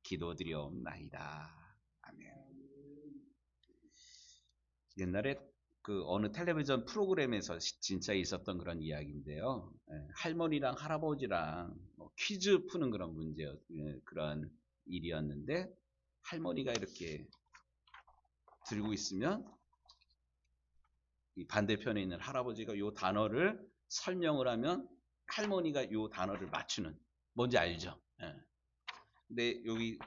기도드리옵나이다. 아멘. 옛날에 그 어느 텔레비전 프로그램에서 진짜 있었던 그런 이야기인데요. 할머니랑 할아버지랑 뭐 퀴즈 푸는 그런 그런 일이었는데, 할머니가 이렇게 들고 있으면 이 반대편에 있는 할아버지가 요 단어를 설명을 하면 할머니가 요 단어를 맞추는, 뭔지 알죠? 근데 여기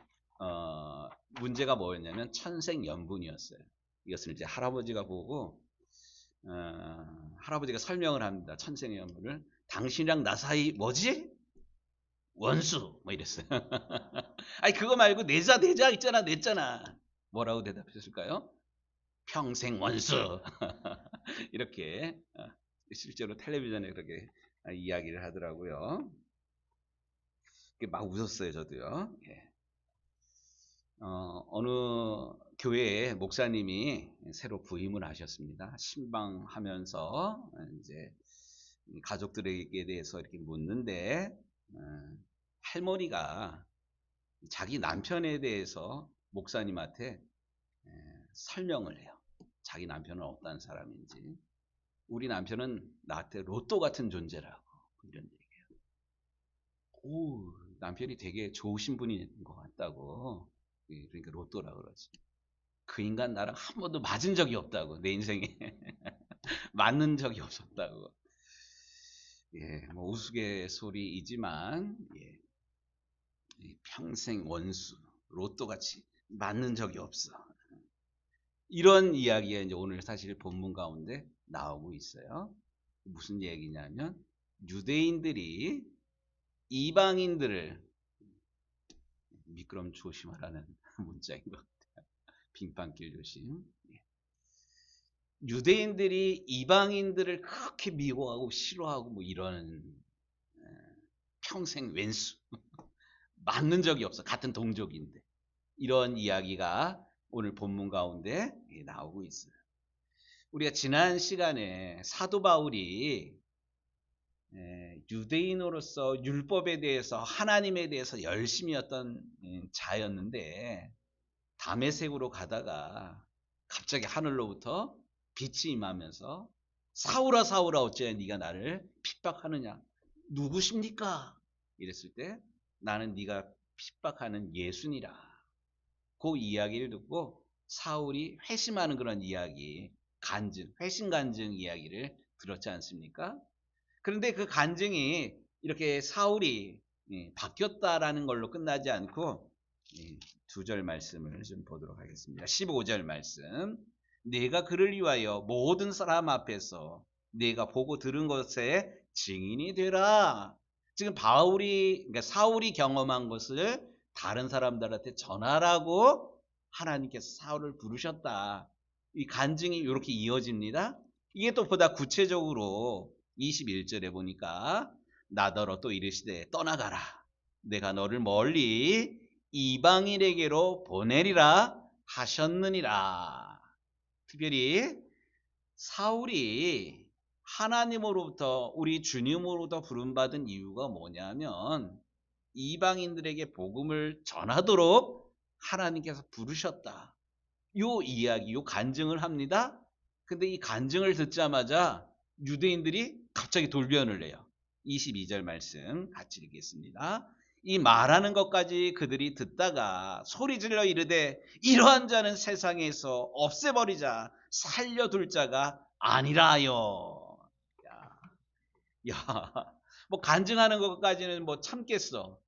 문제가 뭐였냐면 천생연분이었어요. 이것을 이제 할아버지가 보고 할아버지가 설명을 합니다. 천생연분을. 당신이랑 나 사이 뭐지? 원수. 뭐 이랬어요. 아니 그거 말고 내자 있잖아, 냈잖아. 뭐라고 대답했을까요? 평생 원수. 이렇게 실제로 텔레비전에 그렇게 이야기를 하더라고요. 막 웃었어요, 저도요. 예. 어느 교회에 목사님이 새로 부임을 하셨습니다. 신방하면서 이제 가족들에게 대해서 이렇게 묻는데, 할머니가 자기 남편에 대해서 목사님한테 설명을 해요. 자기 남편은 어떤 사람인지. 우리 남편은 나한테 로또 같은 존재라고, 이런 얘기예요. 오, 남편이 되게 좋으신 분인 것 같다고. 그러니까 로또라 그러지. 그 인간 나랑 한 번도 맞은 적이 없다고, 내 인생에. 맞는 적이 없었다고. 예, 뭐 우스갯소리이지만, 예, 평생 원수, 로또같이 맞는 적이 없어. 이런 이야기가 이제 오늘 사실 본문 가운데 나오고 있어요. 무슨 얘기냐면, 유대인들이 이방인들을, 미끄럼 조심하라는 문자인 것 같아요. 빙판길 조심. 유대인들이 이방인들을 그렇게 미워하고 싫어하고 뭐 이런 평생 왼수. 맞는 적이 없어. 같은 동족인데. 이런 이야기가 오늘 본문 가운데 나오고 있어요. 우리가 지난 시간에 사도 바울이 유대인으로서 율법에 대해서, 하나님에 대해서 열심히 했던 자였는데, 다메섹으로 가다가 갑자기 하늘로부터 빛이 임하면서 사울아 사울아 어찌하여 네가 나를 핍박하느냐, 누구십니까? 이랬을 때 나는 네가 핍박하는 예수니라. 그 이야기를 듣고 사울이 회심하는 그런 이야기, 간증, 회심 간증 이야기를 들었지 않습니까? 그런데 그 간증이 이렇게 사울이 바뀌었다라는 걸로 끝나지 않고, 두 절 말씀을 좀 보도록 하겠습니다. 15절 말씀. 내가 그를 위하여 모든 사람 앞에서 내가 보고 들은 것에 증인이 되라. 지금 그러니까 사울이 경험한 것을 다른 사람들한테 전하라고 하나님께서 사울을 부르셨다. 이 간증이 이렇게 이어집니다. 이게 또 보다 구체적으로 21절에 보니까 나더러 또 이르시되 떠나가라. 내가 너를 멀리 이방인에게로 보내리라 하셨느니라. 특별히 사울이 하나님으로부터, 우리 주님으로부터 부름받은 이유가 뭐냐면 이방인들에게 복음을 전하도록 하나님께서 부르셨다. 요 이야기, 요 간증을 합니다. 근데 이 간증을 듣자마자 유대인들이 갑자기 돌변을 해요. 22절 말씀 같이 읽겠습니다. 이 말하는 것까지 그들이 듣다가 소리질러 이르되 이러한 자는 세상에서 없애버리자, 살려둘 자가 아니라 하여. 야, 뭐 간증하는 것까지는 뭐 참겠어.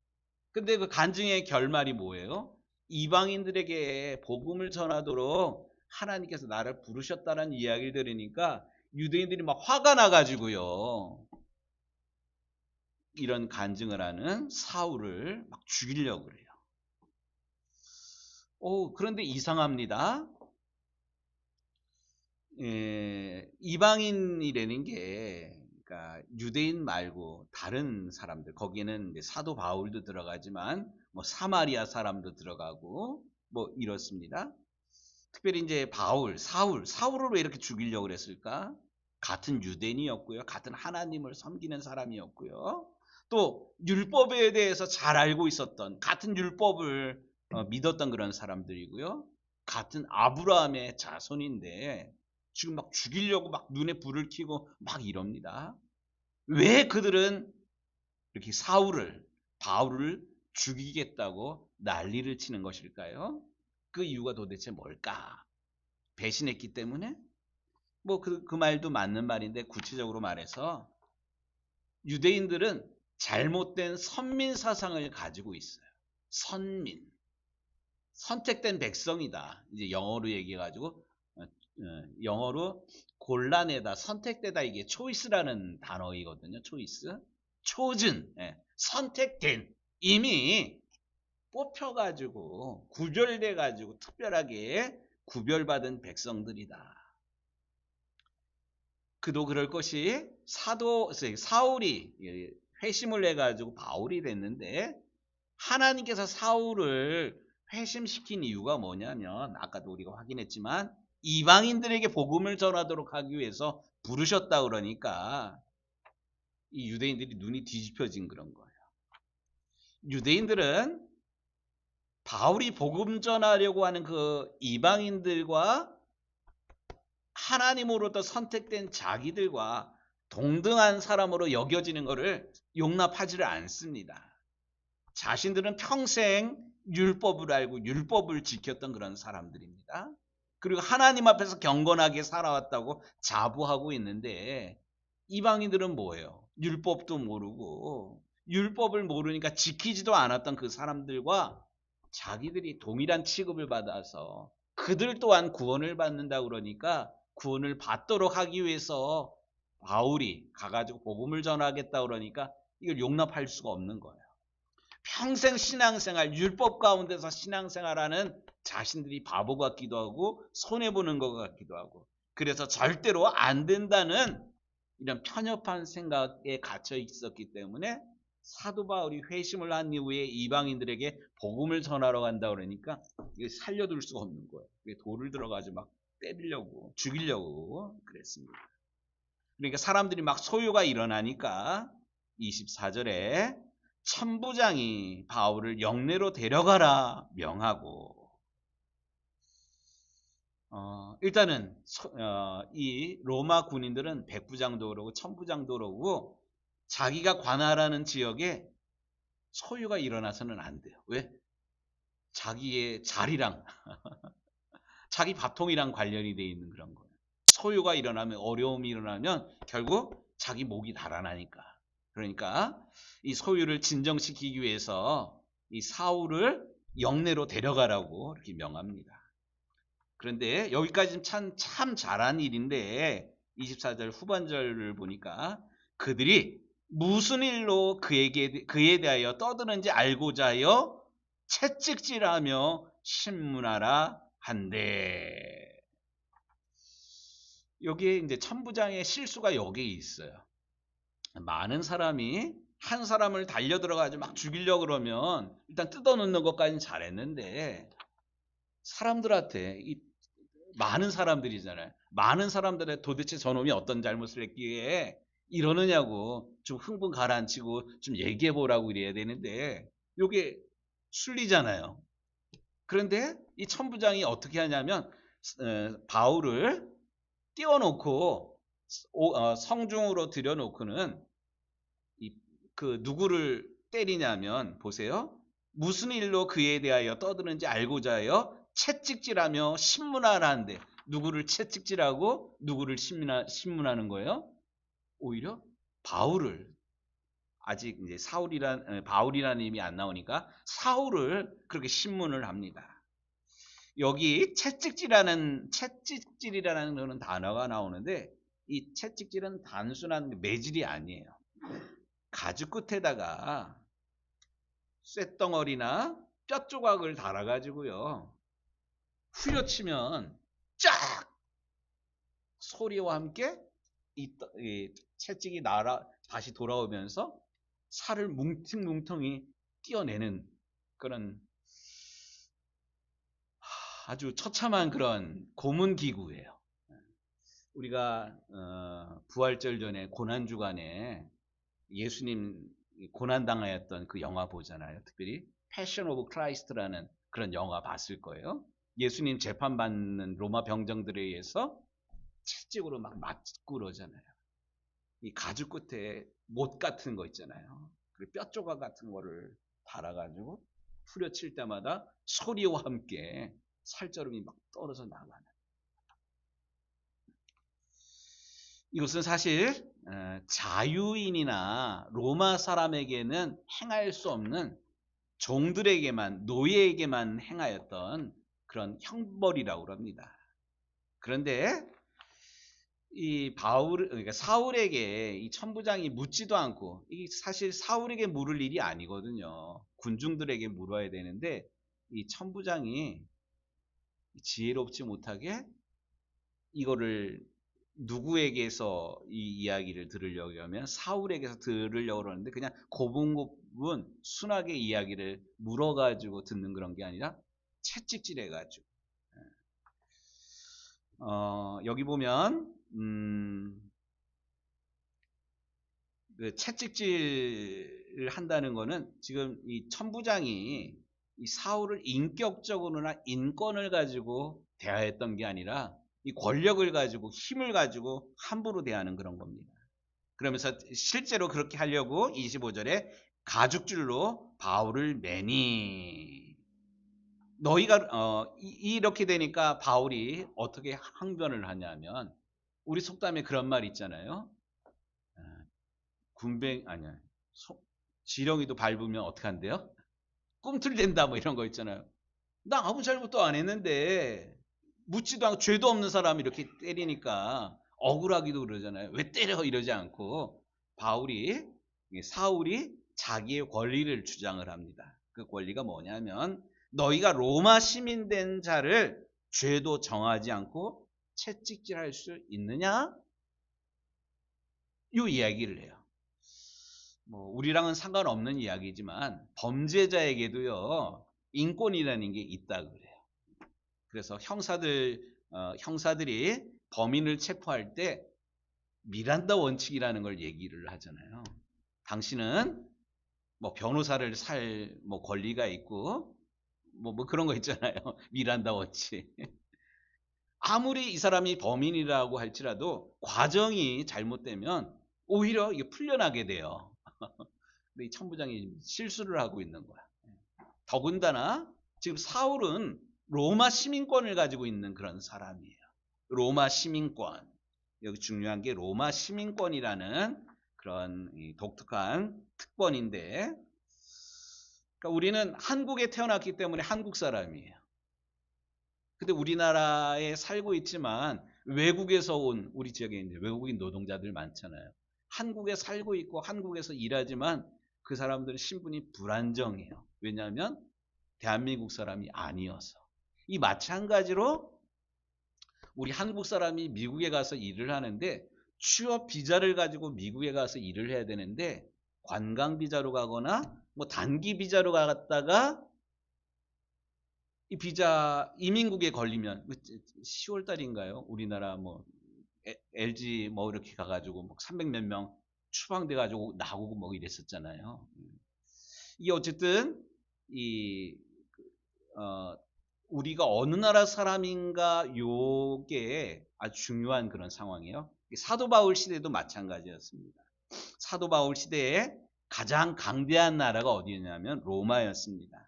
근데 그 간증의 결말이 뭐예요? 이방인들에게 복음을 전하도록 하나님께서 나를 부르셨다는 이야기를 들으니까 유대인들이 막 화가 나가지고요, 이런 간증을 하는 사울을 막 죽이려고 그래요. 그런데 이상합니다. 이방인이라는 게, 그러니까 유대인 말고 다른 사람들, 거기에는 사도 바울도 들어가지만 뭐 사마리아 사람도 들어가고 뭐 이렇습니다. 특별히 이제 사울을 왜 이렇게 죽이려고 그랬을까? 같은 유대인이었고요, 같은 하나님을 섬기는 사람이었고요, 또 율법에 대해서 잘 알고 있었던, 같은 율법을 믿었던 그런 사람들이고요. 같은 아브라함의 자손인데 지금 막 죽이려고 막 눈에 불을 켜고 막 이럽니다. 왜 그들은 이렇게 바울을 죽이겠다고 난리를 치는 것일까요? 그 이유가 도대체 뭘까? 배신했기 때문에? 뭐 그 말도 맞는 말인데 구체적으로 말해서 유대인들은 잘못된 선민 사상을 가지고 있어요. 선민. 선택된 백성이다. 이제 영어로 얘기해가지고 영어로 곤란해다, 선택되다 이게 초이스라는 단어이거든요. 초이스. 초즌, 선택된, 이미 뽑혀가지고 구별돼가지고 특별하게 구별받은 백성들이다. 그도 그럴 것이 사울이 회심을 해가지고 바울이 됐는데 하나님께서 사울을 회심시킨 이유가 뭐냐면 아까도 우리가 확인했지만 이방인들에게 복음을 전하도록 하기 위해서 부르셨다 그러니까 이 유대인들이 눈이 뒤집혀진 그런 거예요. 유대인들은 바울이 복음 전하려고 하는 그 이방인들과 하나님으로부터 선택된 자기들과 동등한 사람으로 여겨지는 것을 용납하지를 않습니다. 자신들은 평생 율법을 알고 율법을 지켰던 그런 사람들입니다. 그리고 하나님 앞에서 경건하게 살아왔다고 자부하고 있는데 이방인들은 뭐예요? 율법도 모르고 율법을 모르니까 지키지도 않았던 그 사람들과 자기들이 동일한 취급을 받아서 그들 또한 구원을 받는다 그러니까 구원을 받도록 하기 위해서 바울이 가가지고 복음을 전하겠다 그러니까 이걸 용납할 수가 없는 거예요. 평생 신앙생활, 율법 가운데서 신앙생활하는 자신들이 바보 같기도 하고 손해보는 것 같기도 하고 그래서 절대로 안 된다는 이런 편협한 생각에 갇혀 있었기 때문에 사도 바울이 회심을 한 이후에 이방인들에게 복음을 전하러 간다 그러니까 이게 살려둘 수가 없는 거예요. 돌을 들어가지고 막 때리려고 죽이려고 그랬습니다. 그러니까 사람들이 막 소요가 일어나니까 24절에 천부장이 바울을 영내로 데려가라 명하고 일단은 이 로마 군인들은 백부장도 그러고 천부장도 그러고 자기가 관할하는 지역에 소유가 일어나서는 안 돼요. 왜? 자기의 자리랑 자기 밥통이랑 관련이 돼 있는 그런 거예요. 소유가 일어나면 어려움이 일어나면 결국 자기 목이 달아나니까. 그러니까 이 소유를 진정시키기 위해서 이 사울을 영내로 데려가라고 이렇게 명합니다. 그런데 여기까지는 참 잘한 일인데 24절 후반절을 보니까 그들이 무슨 일로 그에 대하여 떠드는지 알고자 하여 채찍질하며 신문하라 한대. 여기에 이제 천부장의 실수가 여기에 있어요. 많은 사람이 한 사람을 달려들어가지고 막 죽이려고 그러면 일단 뜯어놓는 것까지는 잘했는데 사람들한테 많은 사람들이잖아요. 많은 사람들의 도대체 저놈이 어떤 잘못을 했기에 이러느냐고 좀 흥분 가라앉히고 좀 얘기해보라고 이래야 되는데 이게 순리잖아요. 그런데 이 천부장이 어떻게 하냐면 바울을 띄워놓고 성중으로 들여놓고는 그 누구를 때리냐면 보세요. 무슨 일로 그에 대하여 떠드는지 알고자 하여 채찍질하며 신문하라는데 누구를 채찍질하고 누구를 신문하는 거예요? 오히려 바울을 아직 이제 바울이라는 이름이 안 나오니까 사울을 그렇게 신문을 합니다. 여기 채찍질이라는 그런 단어가 나오는데 이 채찍질은 단순한 매질이 아니에요. 가죽 끝에다가 쇳덩어리나 뼈 조각을 달아가지고요. 후려치면 쫙 소리와 함께 이 채찍이 다시 돌아오면서 살을 뭉퉁뭉퉁히 띄어내는 그런 아주 처참한 그런 고문 기구예요. 우리가 부활절 전에 고난주간에 예수님 고난당하였던 그 영화 보잖아요. 특별히 패션 오브 크라이스트라는 그런 영화 봤을 거예요. 예수님 재판받는 로마 병정들에 의해서 채찍으로 막 맞고 그러잖아요. 이 가죽 끝에 못 같은 거 있잖아요. 그리고 뼈 조각 같은 거를 달아가지고 후려칠 때마다 소리와 함께 살점이 막 떨어져 나가는. 이것은 사실 자유인이나 로마 사람에게는 행할 수 없는 종들에게만, 노예에게만 행하였던 그런 형벌이라고 합니다. 그런데 이 그러니까 사울에게 이 천부장이 묻지도 않고, 이 사실 사울에게 물을 일이 아니거든요. 군중들에게 물어야 되는데 이 천부장이 지혜롭지 못하게 이거를 누구에게서 이 이야기를 들으려고 하면 사울에게서 들으려고 그러는데, 그냥 고분고분 순하게 이야기를 물어가지고 듣는 그런 게 아니라 채찍질해가지고. 여기 보면 그 채찍질을 한다는 거는 지금 이 천부장이 이 사울을 인격적으로나 인권을 가지고 대하였던 게 아니라 이 권력을 가지고 힘을 가지고 함부로 대하는 그런 겁니다. 그러면서 실제로 그렇게 하려고 25절에 가죽줄로 바울을 매니. 너희가 이렇게 되니까 바울이 어떻게 항변을 하냐면, 우리 속담에 그런 말 있잖아요. 군뱅 아니야. 지렁이도 밟으면 어떻게 한대요? 꿈틀댄다 뭐 이런 거 있잖아요. 나 아무 잘못도 안 했는데 묻지도 않고 죄도 없는 사람이 이렇게 때리니까 억울하기도 그러잖아요. 왜 때려 이러지 않고 사울이 자기의 권리를 주장을 합니다. 그 권리가 뭐냐면, 너희가 로마 시민 된 자를 죄도 정하지 않고 채찍질할 수 있느냐? 이 이야기를 해요. 뭐 우리랑은 상관없는 이야기지만 범죄자에게도요 인권이라는 게 있다 그래요. 그래서 형사들이 범인을 체포할 때 미란다 원칙이라는 걸 얘기를 하잖아요. 당신은 뭐 변호사를 살 뭐 권리가 있고 뭐 그런 거 있잖아요. 미란다 원칙. 아무리 이 사람이 범인이라고 할지라도 과정이 잘못되면 오히려 이게 풀려나게 돼요. 근데 이 천부장이 실수를 하고 있는 거야. 더군다나 지금 사울은 로마 시민권을 가지고 있는 그런 사람이에요. 로마 시민권. 여기 중요한 게 로마 시민권이라는 그런 독특한 특권인데, 그러니까 우리는 한국에 태어났기 때문에 한국 사람이에요. 근데 우리나라에 살고 있지만 외국에서 온, 우리 지역에 이제 외국인 노동자들 많잖아요. 한국에 살고 있고 한국에서 일하지만 그 사람들은 신분이 불안정해요. 왜냐하면 대한민국 사람이 아니어서. 이 마찬가지로 우리 한국 사람이 미국에 가서 일을 하는데 취업 비자를 가지고 미국에 가서 일을 해야 되는데, 관광 비자로 가거나 뭐 단기 비자로 갔다가 이 비자 이민국에 걸리면 10월 달인가요? 우리나라 뭐 LG 뭐 이렇게 가가지고 뭐 300몇 명 추방돼가지고 나오고 뭐 이랬었잖아요. 이게 어쨌든 우리가 어느 나라 사람인가 요게 아주 중요한 그런 상황이에요. 사도 바울 시대도 마찬가지였습니다. 사도 바울 시대에 가장 강대한 나라가 어디였냐면 로마였습니다.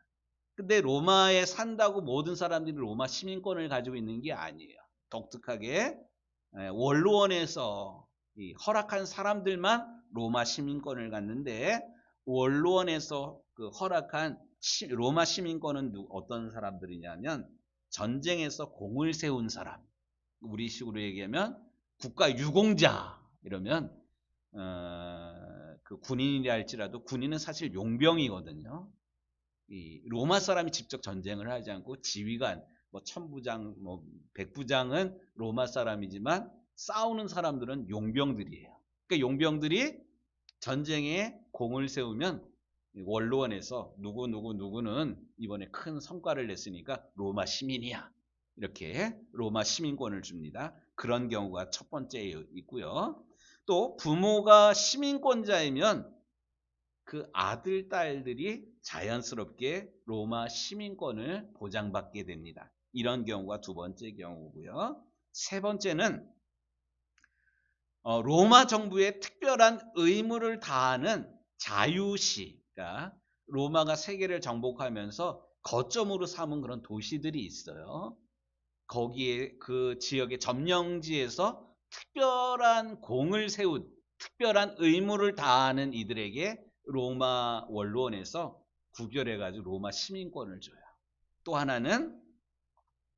근데 로마에 산다고 모든 사람들이 로마 시민권을 가지고 있는 게 아니에요. 독특하게 원로원에서 허락한 사람들만 로마 시민권을 갖는데, 원로원에서 그 허락한 로마 시민권은 어떤 사람들이냐면 전쟁에서 공을 세운 사람, 우리식으로 얘기하면 국가 유공자. 이러면 그 군인이라 할지라도 군인은 사실 용병이거든요. 이 로마 사람이 직접 전쟁을 하지 않고 지휘관, 뭐 천부장, 뭐 백부장은 로마 사람이지만 싸우는 사람들은 용병들이에요. 그러니까 용병들이 전쟁에 공을 세우면 원로원에서 누구는 이번에 큰 성과를 냈으니까 로마 시민이야, 이렇게 로마 시민권을 줍니다. 그런 경우가 첫 번째 있고요. 또 부모가 시민권자이면 그 아들, 딸들이 자연스럽게 로마 시민권을 보장받게 됩니다. 이런 경우가 두 번째 경우고요. 세 번째는 로마 정부의 특별한 의무를 다하는 자유시, 그러니까 로마가 세계를 정복하면서 거점으로 삼은 그런 도시들이 있어요. 거기에 그 지역의 점령지에서 특별한 공을 세운 특별한 의무를 다하는 이들에게 로마 원로원에서 구별해가지고 로마 시민권을 줘요. 또 하나는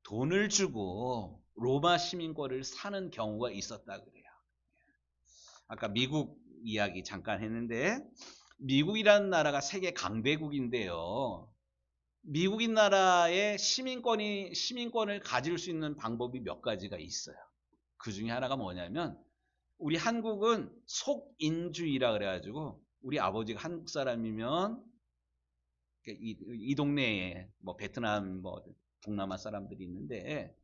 돈을 주고 로마 시민권을 사는 경우가 있었다 그래요. 아까 미국 이야기 잠깐 했는데 미국이라는 나라가 세계 강대국인데요. 미국인 나라의 시민권을 가질 수 있는 방법이 몇 가지가 있어요. 그 중에 하나가 뭐냐면 우리 한국은 속인주의라 그래가지고 우리 아버지가 한국 사람이면 이 동네에 뭐 베트남 뭐 동남아 사람들이 있는데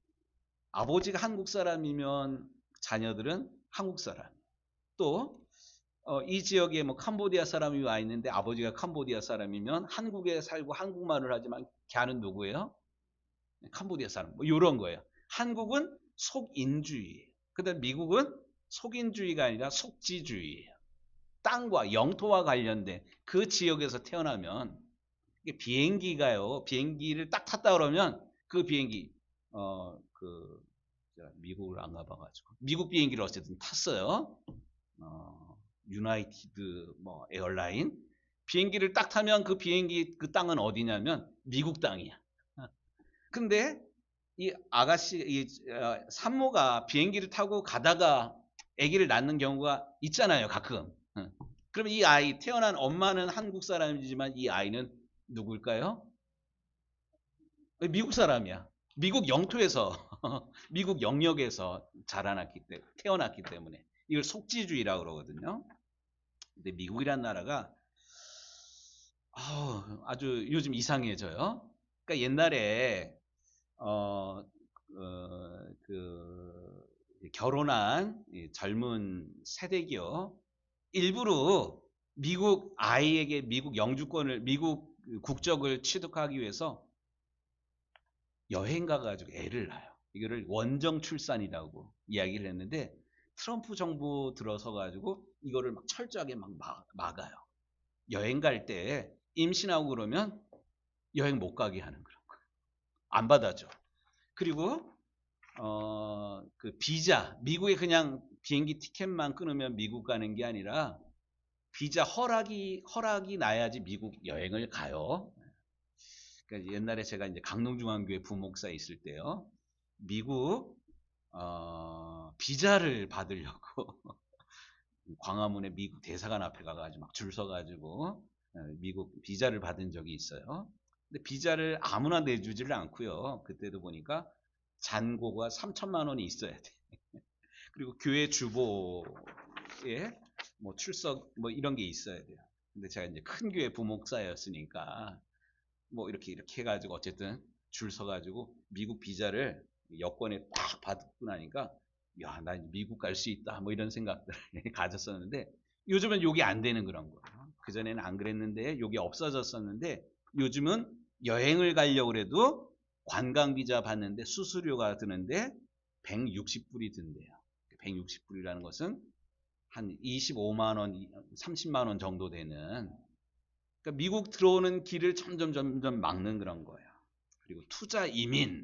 아버지가 한국 사람이면 자녀들은 한국 사람. 또 이 지역에 뭐 캄보디아 사람이 와 있는데 아버지가 캄보디아 사람이면 한국에 살고 한국말을 하지만 걔는 누구예요? 캄보디아 사람. 뭐 이런 거예요. 한국은 속인주의. 그다음 미국은 속인주의가 아니라 속지주의예요. 땅과 영토와 관련된 그 지역에서 태어나면 비행기가요. 비행기를 딱 탔다 그러면 그 비행기 미국을 안 가봐가지고 미국 비행기를 어쨌든 탔어요. 유나이티드 뭐 에어라인 비행기를 딱 타면 그 비행기 그 땅은 어디냐면 미국 땅이야. 근데 이 아가씨 이 산모가 비행기를 타고 가다가 아기를 낳는 경우가 있잖아요, 가끔. 그러면 이 아이 태어난 엄마는 한국 사람이지만 이 아이는 누굴까요? 미국 사람이야. 미국 영토에서 미국 영역에서 자라났기 때문에 태어났기 때문에 이걸 속지주의라고 그러거든요. 근데 미국이란 나라가 아주 요즘 이상해져요. 그러니까 옛날에 그 결혼한 젊은 세대기요. 일부러 미국 아이에게 미국 영주권을 미국 국적을 취득하기 위해서 여행 가가지고 애를 낳아요. 이거를 원정 출산이라고 이야기를 했는데 트럼프 정부 들어서 가지고 이거를 막 철저하게 막 막아요. 여행 갈 때 임신하고 그러면 여행 못 가게 하는 그런 거예요. 안 받아줘. 그리고 그 비자 미국에 그냥 비행기 티켓만 끊으면 미국 가는 게 아니라 비자 허락이 나야지 미국 여행을 가요. 그러니까 옛날에 제가 이제 강릉중앙교회 부목사 있을 때요. 미국 비자를 받으려고 광화문에 미국 대사관 앞에 가가지고 막 줄 서가지고 미국 비자를 받은 적이 있어요. 근데 비자를 아무나 내주지를 않고요. 그때도 보니까 잔고가 3천만 원이 있어야 돼. 그리고 교회 주보에 뭐 출석 뭐 이런 게 있어야 돼요. 근데 제가 이제 큰 교회 부목사였으니까 뭐 이렇게 해가지고 어쨌든 줄 서가지고 미국 비자를 여권에 딱 받고 나니까 야, 나 미국 갈 수 있다 뭐 이런 생각들을 가졌었는데 요즘은 요게 안 되는 그런 거예요. 그전에는 안 그랬는데 요게 없어졌었는데 요즘은 여행을 가려고 해도 관광 비자 받는데 수수료가 드는데 160불이 든대요. 160불이라는 것은 한 25만 원, 30만 원 정도 되는 그러니까 미국 들어오는 길을 점점 막는 그런 거예요. 그리고 투자 이민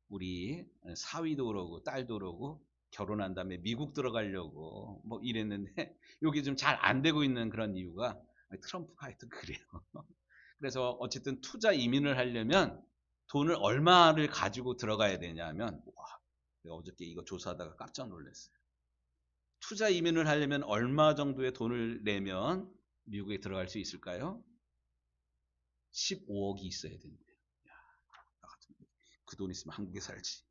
우리 사위도 그러고 딸도 그러고 결혼한 다음에 미국 들어가려고 뭐 이랬는데 여기 좀 잘 안 되고 있는 그런 이유가 트럼프가 하여튼 그래요. 그래서 어쨌든 투자 이민을 하려면 돈을 얼마를 가지고 들어가야 되냐면 와, 내가 어저께 이거 조사하다가 깜짝 놀랐어요. 투자 이민을 하려면 얼마 정도의 돈을 내면 미국에 들어갈 수 있을까요? 15억이 있어야 된대요. 그 돈 있으면 한국에 살지.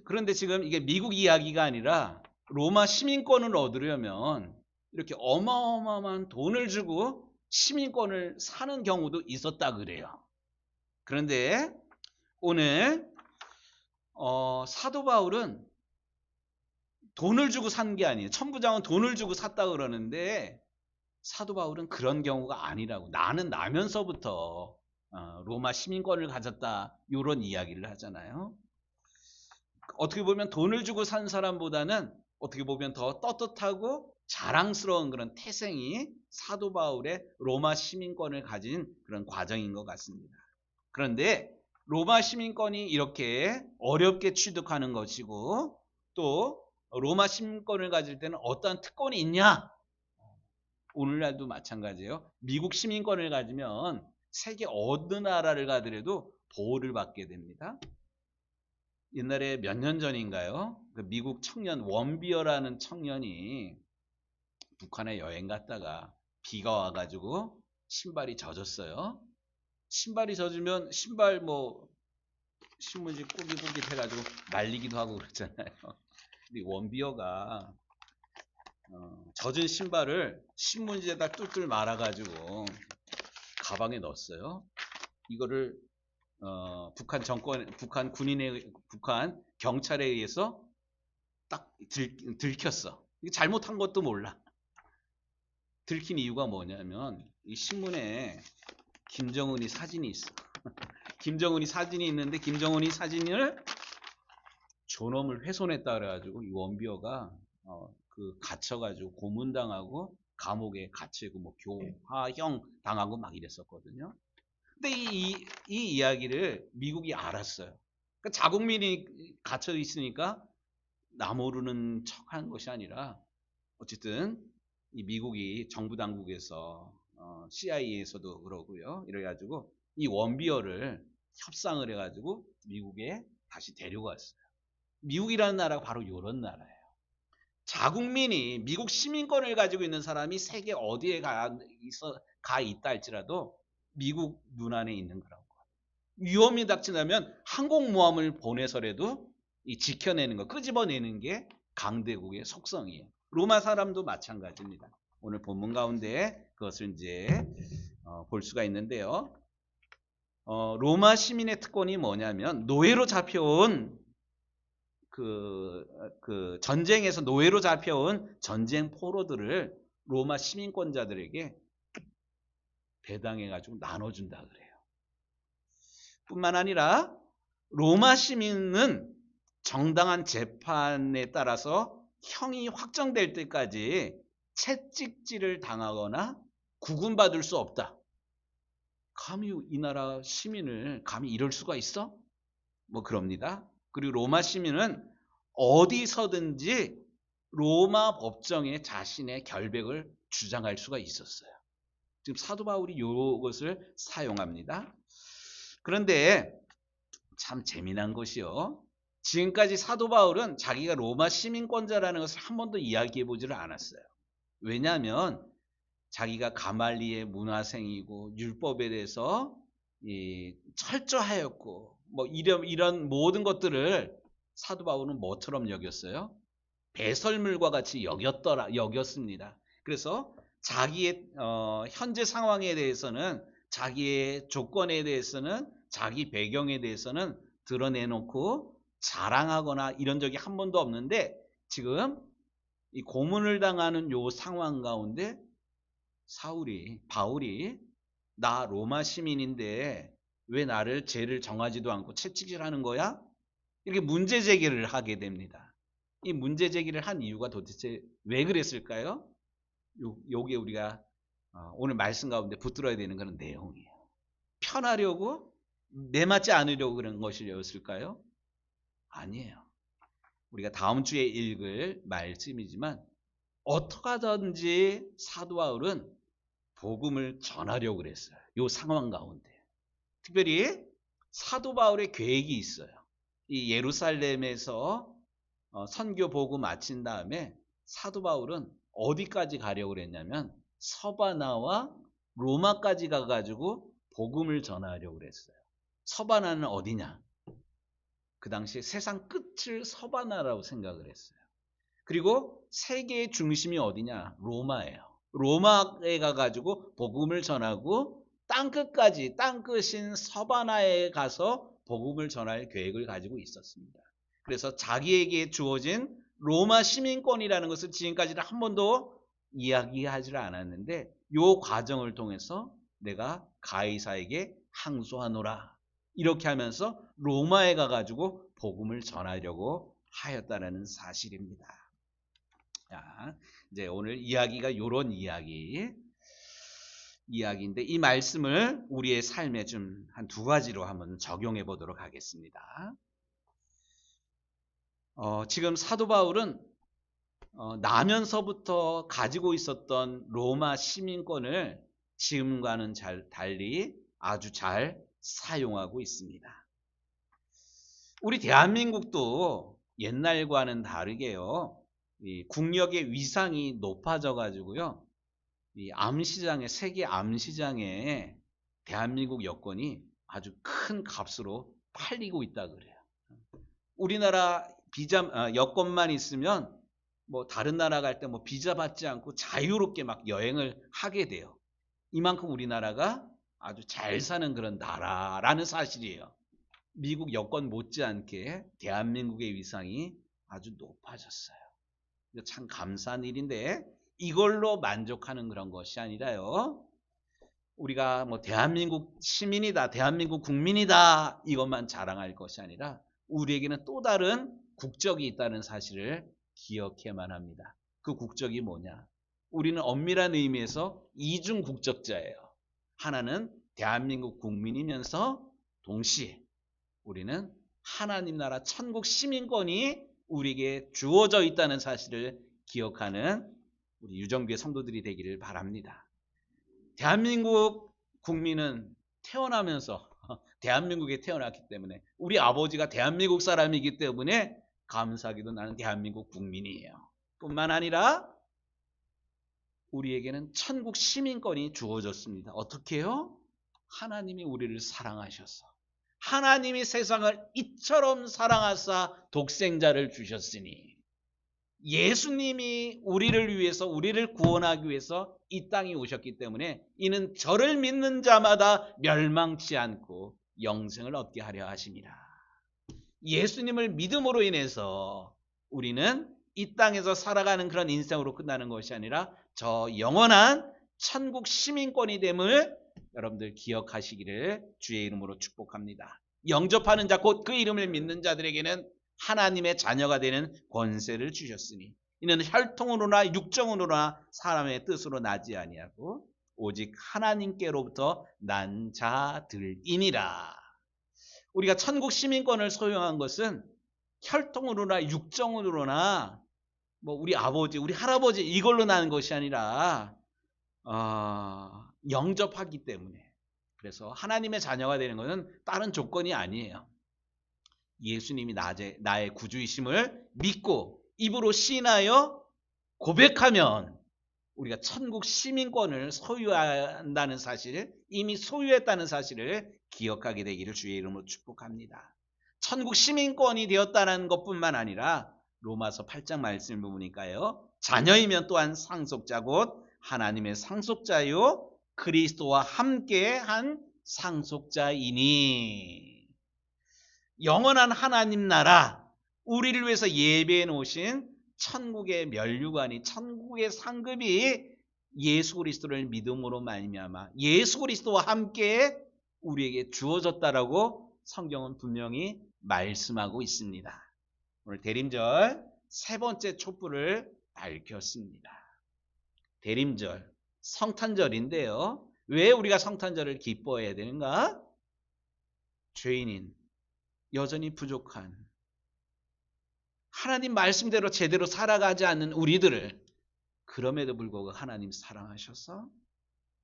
그런데 지금 이게 미국 이야기가 아니라 로마 시민권을 얻으려면 이렇게 어마어마한 돈을 주고 시민권을 사는 경우도 있었다 그래요. 그런데 오늘 사도 바울은 돈을 주고 산 게 아니에요. 천부장은 돈을 주고 샀다 그러는데 사도 바울은 그런 경우가 아니라고. 나는 나면서부터 로마 시민권을 가졌다. 이런 이야기를 하잖아요. 어떻게 보면 돈을 주고 산 사람보다는 어떻게 보면 더 떳떳하고 자랑스러운 그런 태생이 사도 바울의 로마 시민권을 가진 그런 과정인 것 같습니다. 그런데 로마 시민권이 이렇게 어렵게 취득하는 것이고 또 로마 시민권을 가질 때는 어떠한 특권이 있냐? 오늘날도 마찬가지예요. 미국 시민권을 가지면 세계 어느 나라를 가더라도 보호를 받게 됩니다. 옛날에 몇 년 전인가요? 그 미국 청년 원비어라는 청년이 북한에 여행 갔다가 비가 와가지고 신발이 젖었어요. 신발이 젖으면 신발 뭐 신문지 꾸깃꾸깃 해가지고 말리기도 하고 그러잖아요. 근데 원비어가 젖은 신발을 신문지에다 뚫뚫 말아가지고 가방에 넣었어요. 이거를 북한 정권, 북한 경찰에 의해서 딱 들켰어. 이게 잘못한 것도 몰라. 들킨 이유가 뭐냐면 이 신문에 김정은이 사진이 있어. 김정은이 사진이 있는데 김정은이 사진을 존엄을 훼손했다 그래가지고 이 원비어가 그 갇혀가지고 고문당하고 감옥에 갇히고 뭐 교화형 당하고 막 이랬었거든요. 근데 이 이야기를 미국이 알았어요. 그러니까 자국민이 갇혀 있으니까 나 모르는 척한 것이 아니라 어쨌든 이 미국이 정부 당국에서 CIA에서도 그러고요. 이래가지고 이 원비어를 협상을 해가지고 미국에 다시 데려갔어요. 미국이라는 나라가 바로 이런 나라예요. 자국민이 미국 시민권을 가지고 있는 사람이 세계 어디에 가 있다 할지라도 미국 눈 안에 있는 거라고. 위험이 닥치면 항공모함을 보내서라도 이 지켜내는 거, 끄집어내는 게 강대국의 속성이에요. 로마 사람도 마찬가지입니다. 오늘 본문 가운데 그것을 이제 볼 수가 있는데요. 로마 시민의 특권이 뭐냐면 노예로 잡혀온 그 전쟁에서 노예로 잡혀온 전쟁 포로들을 로마 시민권자들에게 배당해가지고 나눠준다 그래요. 뿐만 아니라 로마 시민은 정당한 재판에 따라서 형이 확정될 때까지 채찍질을 당하거나 구금받을 수 없다. 감히 이 나라 시민을 감히 이럴 수가 있어? 뭐 그럽니다. 그리고 로마 시민은 어디서든지 로마 법정에 자신의 결백을 주장할 수가 있었어요. 지금 사도 바울이 이것을 사용합니다. 그런데 참 재미난 것이요. 지금까지 사도 바울은 자기가 로마 시민권자라는 것을 한 번도 이야기해 보지를 않았어요. 왜냐하면 자기가 가말리의 문화생이고 율법에 대해서 철저하였고 뭐 이런 모든 것들을 사도 바울은 뭐처럼 여겼어요? 배설물과 같이 여겼습니다. 그래서 자기의 현재 상황에 대해서는 자기의 조건에 대해서는 자기 배경에 대해서는 드러내놓고 자랑하거나 이런 적이 한 번도 없는데 지금 이 고문을 당하는 요 상황 가운데 바울이 나 로마 시민인데 왜 나를 죄를 정하지도 않고 채찍질하는 거야? 이렇게 문제 제기를 하게 됩니다. 이 문제 제기를 한 이유가 도대체 왜 그랬을까요? 요게 우리가 오늘 말씀 가운데 붙들어야 되는 그런 내용이에요. 편하려고? 내맞지 않으려고 그런 것이었을까요? 아니에요. 우리가 다음 주에 읽을 말씀이지만 어떻게 하든지 사도 바울은 복음을 전하려고 그랬어요. 이 상황 가운데. 특별히 사도 바울의 계획이 있어요. 이 예루살렘에서 선교 보고 마친 다음에 사도 바울은 어디까지 가려고 그랬냐면 서바나와 로마까지 가가지고 복음을 전하려고 그랬어요. 서바나는 어디냐? 그 당시에 세상 끝을 서바나라고 생각을 했어요. 그리고 세계의 중심이 어디냐? 로마예요. 로마에 가가지고 복음을 전하고 땅끝까지 땅끝인 서바나에 가서 복음을 전할 계획을 가지고 있었습니다. 그래서 자기에게 주어진 로마 시민권이라는 것을 지금까지는 한 번도 이야기하지 않았는데 요 과정을 통해서 내가 가이사에게 항소하노라. 이렇게 하면서 로마에 가가지고 복음을 전하려고 하였다는 사실입니다. 자, 이제 오늘 이야기가 요런 이야기인데 이 말씀을 우리의 삶에 좀 한 두 가지로 한번 적용해 보도록 하겠습니다. 지금 사도 바울은 나면서부터 가지고 있었던 로마 시민권을 지금과는 달리 아주 잘 사용하고 있습니다. 우리 대한민국도 옛날과는 다르게요. 이 국력의 위상이 높아져 가지고요. 이 암시장에 세계 암시장에 대한민국 여권이 아주 큰 값으로 팔리고 있다 그래요. 우리나라 여권만 있으면 뭐 다른 나라 갈 때 뭐 비자 받지 않고 자유롭게 막 여행을 하게 돼요. 이만큼 우리나라가 아주 잘 사는 그런 나라라는 사실이에요. 미국 여권 못지않게 대한민국의 위상이 아주 높아졌어요. 참 감사한 일인데 이걸로 만족하는 그런 것이 아니라요. 우리가 뭐 대한민국 시민이다, 대한민국 국민이다 이것만 자랑할 것이 아니라 우리에게는 또 다른 국적이 있다는 사실을 기억해야만 합니다. 그 국적이 뭐냐? 우리는 엄밀한 의미에서 이중 국적자예요. 하나는 대한민국 국민이면서 동시에 우리는 하나님 나라 천국 시민권이 우리에게 주어져 있다는 사실을 기억하는 우리 유정교회 성도들이 되기를 바랍니다. 대한민국 국민은 태어나면서 대한민국에 태어났기 때문에 우리 아버지가 대한민국 사람이기 때문에 감사하게도 나는 대한민국 국민이에요. 뿐만 아니라 우리에게는 천국 시민권이 주어졌습니다. 어떻게요? 하나님이 우리를 사랑하셔서 하나님이 세상을 이처럼 사랑하사 독생자를 주셨으니 예수님이 우리를 위해서 우리를 구원하기 위해서 이 땅에 오셨기 때문에 이는 저를 믿는 자마다 멸망치 않고 영생을 얻게 하려 하심이라. 예수님을 믿음으로 인해서 우리는 이 땅에서 살아가는 그런 인생으로 끝나는 것이 아니라 저 영원한 천국 시민권이 됨을 여러분들 기억하시기를 주의 이름으로 축복합니다. 영접하는 자 곧 그 이름을 믿는 자들에게는 하나님의 자녀가 되는 권세를 주셨으니 이는 혈통으로나 육정으로나 사람의 뜻으로 나지 아니하고 오직 하나님께로부터 난 자들이니라. 우리가 천국 시민권을 소유한 것은 혈통으로나 육정으로나 뭐 우리 아버지, 우리 할아버지 이걸로 나는 것이 아니라 영접하기 때문에. 그래서 하나님의 자녀가 되는 것은 다른 조건이 아니에요. 예수님이 나의 구주이심을 믿고 입으로 시인하여 고백하면 우리가 천국 시민권을 소유한다는 사실을 이미 소유했다는 사실을 기억하게 되기를 주의 이름으로 축복합니다. 천국 시민권이 되었다는 것뿐만 아니라 로마서 8장 말씀을 보니까요. 자녀이면 또한 상속자 곧 하나님의 상속자요 그리스도와 함께한 상속자이니 영원한 하나님 나라 우리를 위해서 예배해 놓으신 천국의 면류관이 천국의 상급이 예수 그리스도를 믿음으로 말미암아 예수 그리스도와 함께 우리에게 주어졌다라고 성경은 분명히 말씀하고 있습니다. 오늘 대림절 세 번째 촛불을 밝혔습니다. 대림절 성탄절인데요. 왜 우리가 성탄절을 기뻐해야 되는가? 죄인인 여전히 부족한 하나님 말씀대로 제대로 살아가지 않는 우리들을 그럼에도 불구하고 하나님 사랑하셔서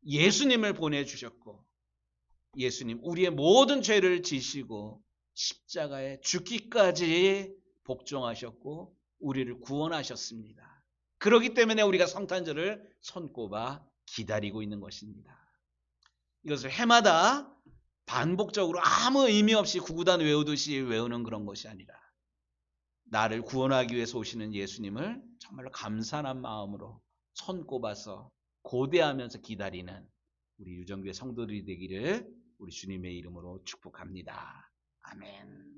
예수님을 보내주셨고 예수님 우리의 모든 죄를 지시고 십자가에 죽기까지 복종하셨고 우리를 구원하셨습니다. 그렇기 때문에 우리가 성탄절을 손꼽아 기다리고 있는 것입니다. 이것을 해마다 반복적으로 아무 의미 없이 구구단 외우듯이 외우는 그런 것이 아니라 나를 구원하기 위해서 오시는 예수님을 정말로 감사한 마음으로 손꼽아서 고대하면서 기다리는 우리 유정교회 성도들이 되기를 우리 주님의 이름으로 축복합니다. 아멘.